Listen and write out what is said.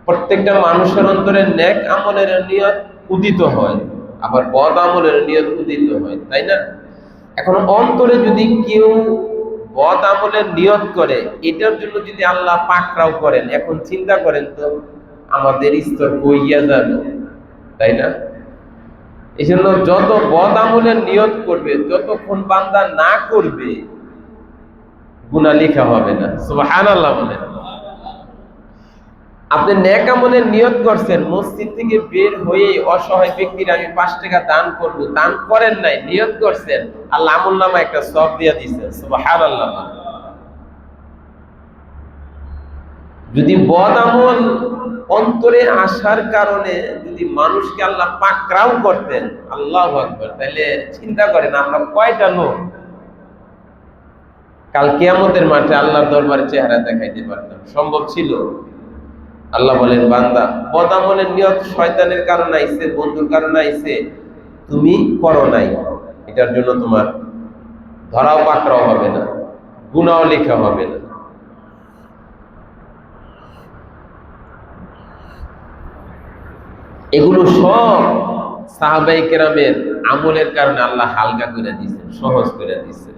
প্রত্যেকটা মানুষের অন্তরে নেক আমলের নিয়ত উদিত হয়, আবার বদ আমলের নিয়ত উদিত হয়, তাই না? এখন অন্তরে যদি কেউ বদ আমলের নিয়ত করে, এটার জন্য যদি আল্লাহ পাকড়াও করেন, এখন চিন্তা করেন তো আমাদের স্তর কইয়া যাবে, তাই না? এই জন্য যত বদ আমলের নিয়ত করবে, যতক্ষণ বান্দা না করবে গুনাহ লেখা হবে না। সুবহানাল্লাহ বলেন। আপনি নেক আমলের নিয়ত করছেন, মসজিদ থেকে বের হয়ে অসহায় ব্যক্তির আমি 5 টাকা দান করব, দান করেন নাই, নিয়ত করছেন, আল্লাহ আমলনামা একটা সওয়াব দিয়ে দিয়েছেন। সুবহানাল্লাহ। যদি বদ আমল অন্তরে আসার কারণে যদি মানুষকে আল্লাহ পাকড়াও করতেন, আল্লাহু আকবার, তাহলে চিন্তা করেন আমরা কয়টা লোক কাল কিয়ামতের মাঠে আল্লাহর দরবারে চেহারা দেখাইতে পারতাম? সম্ভব ছিল? আল্লাহ বলেন, বান্দা বদ আমলের নিয়ত শয়তানের কারণে আইছে, বন্ধুর কারণে আইছে, তুমি করো নাই, এটার জন্য তোমার ধরাও পাকড়াও হবে না, গুনাহ লেখা হবে না। এগুলো সব সাহাবায়ে কেরামের আমলের কারণে আল্লাহ হালকা করে দিয়েছেন, সহজ করে দিয়েছেন।